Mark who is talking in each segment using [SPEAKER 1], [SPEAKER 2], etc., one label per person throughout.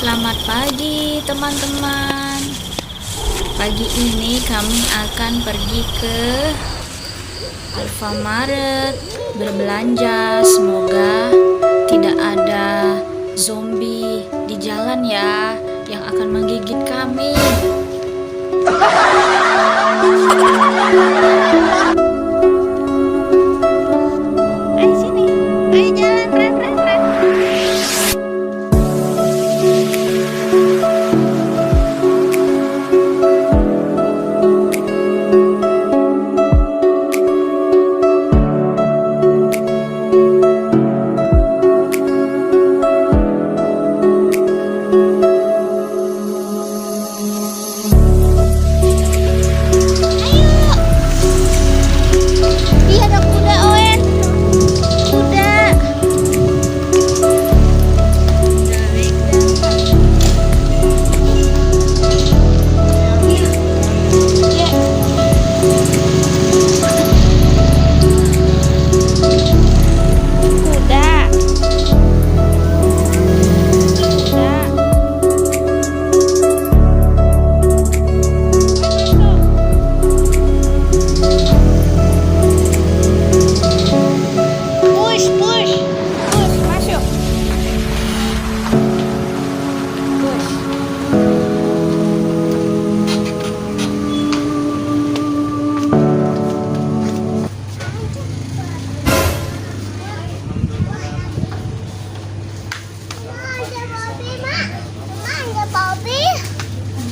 [SPEAKER 1] Selamat pagi teman-teman. Pagi ini kami akan pergi ke Alfamart berbelanja. Semoga tidak ada zombie di jalan ya yang akan menggigit kami. Ayo sini, ayo jalan, Ren.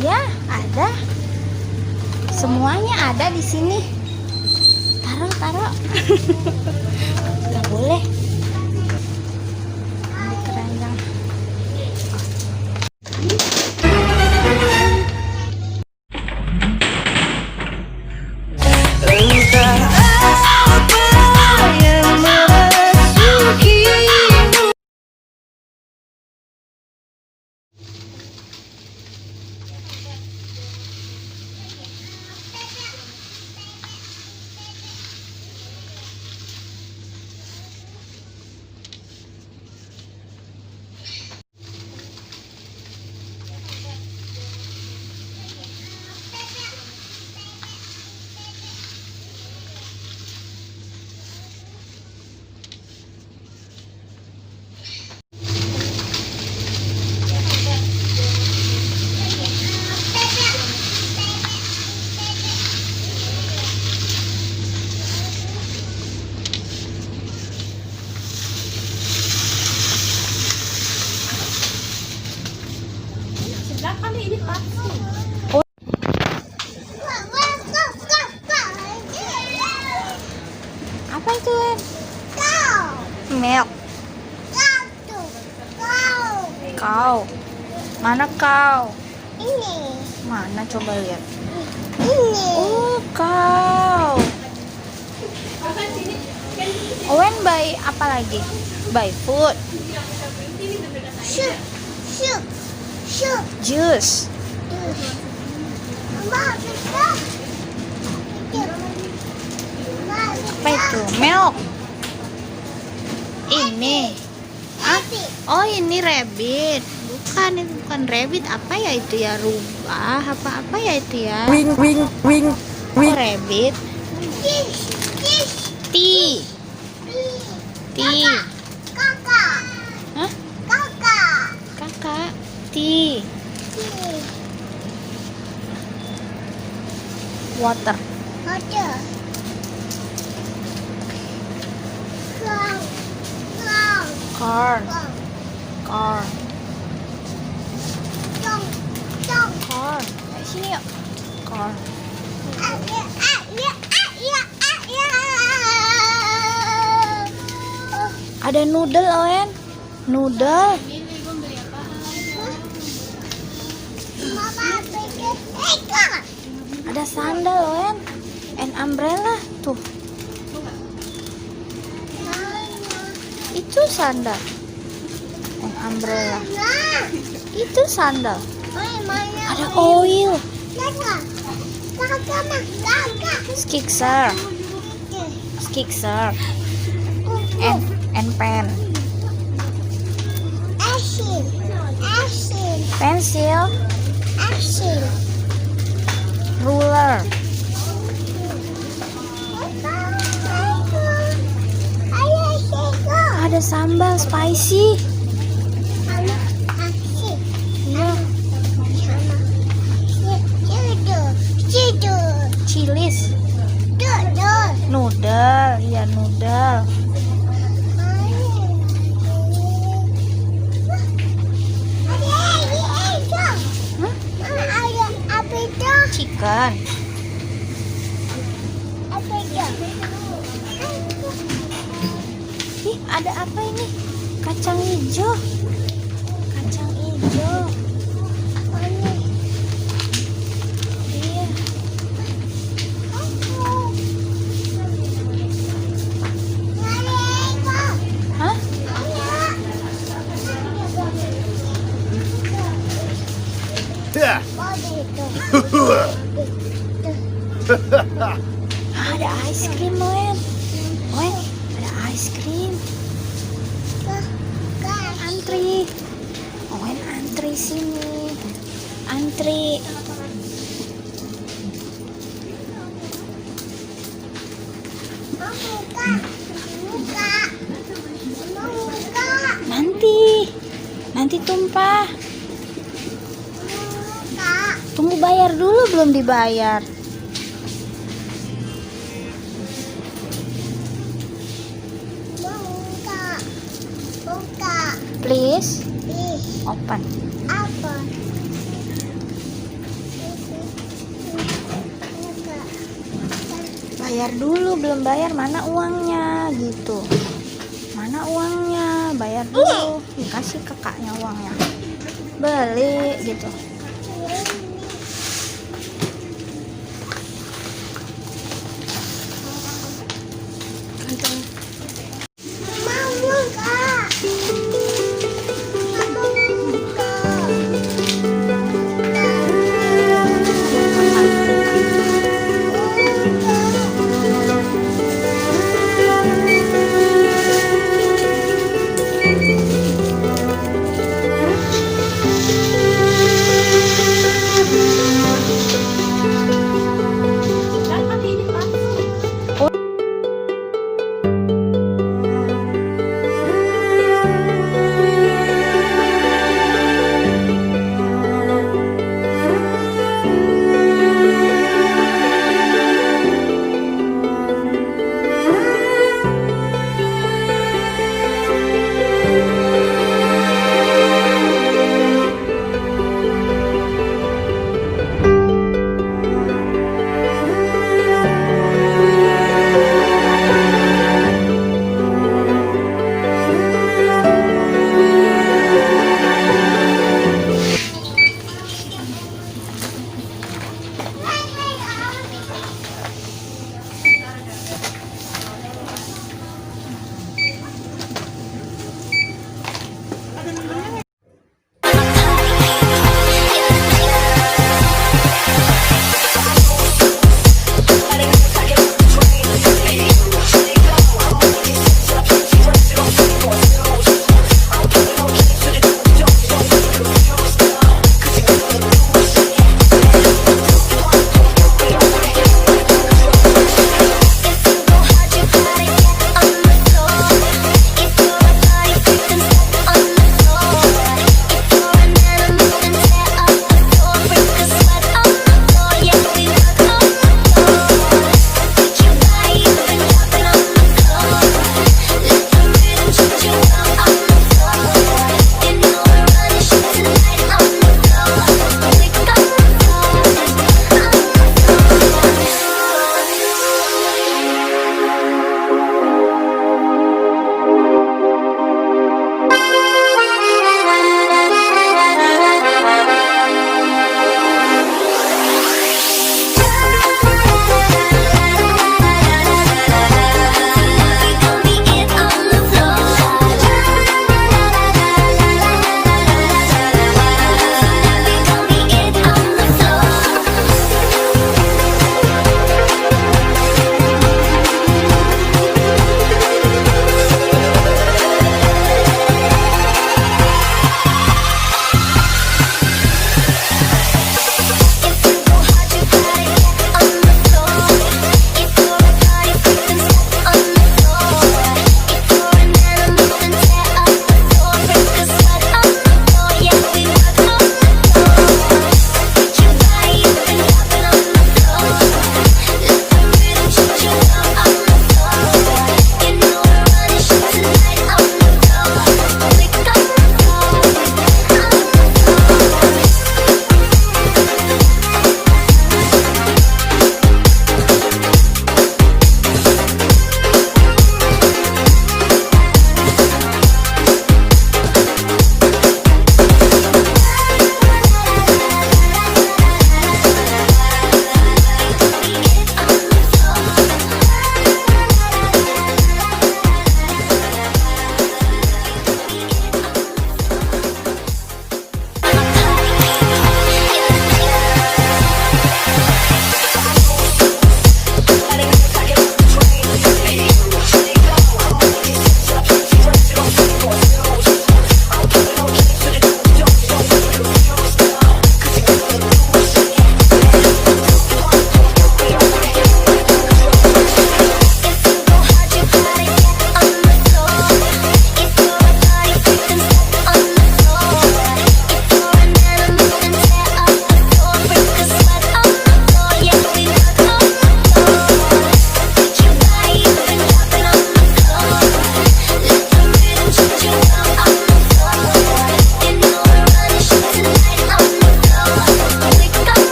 [SPEAKER 1] Iya, ada. Semuanya ada di sini. Taruh. Gak boleh. Ini keranjang. Apa itu, Len? Milk. Kau. Mana kau?
[SPEAKER 2] Ini.
[SPEAKER 1] Mana coba lihat.
[SPEAKER 2] Ini.
[SPEAKER 1] Oh, kau. Owen buy apa lagi? Buy food.
[SPEAKER 2] Shoot.
[SPEAKER 1] Juice.
[SPEAKER 2] Mama, bisa.
[SPEAKER 1] Apa itu? Milk. Ini. Oh, ini rabbit. Bukan, itu bukan rabbit. Apa ya itu ya? Rubah. Apa ya itu ya?
[SPEAKER 3] Wing.
[SPEAKER 1] Oh, rabbit. Tea.
[SPEAKER 2] Kakak.
[SPEAKER 1] Hah?
[SPEAKER 2] Kakak.
[SPEAKER 1] Kakak. Tea. Water.
[SPEAKER 2] Ada.
[SPEAKER 1] Corn.
[SPEAKER 2] Cong.
[SPEAKER 1] Corn. Ayo sini yuk. Corn. Ada noodle, Owen. Noodle. Ada sandal, Owen. And umbrella. Tuh. Itu sandal. And umbrella. Itu sandal. Ada oil. Skixer. And pen.
[SPEAKER 2] Asin.
[SPEAKER 1] Pensil,
[SPEAKER 2] Action.
[SPEAKER 1] ruler, ada sambal spicy. Iya, chilis, noodle, iya noodle. Chicken. Ih, ada apa ini? Kacang hijau. Kacang hijau. Iya. Hah? Ada ice cream, Wen. Wen, ada ice cream. Antri. Wen, antri sini. Antri. Nanti tumpah. Tunggu bayar dulu, belum dibayar. Please, open. Bayar dulu, belum bayar, mana uangnya gitu. Mana uangnya, bayar dulu. Dikasih kakaknya uangnya. Beli gitu.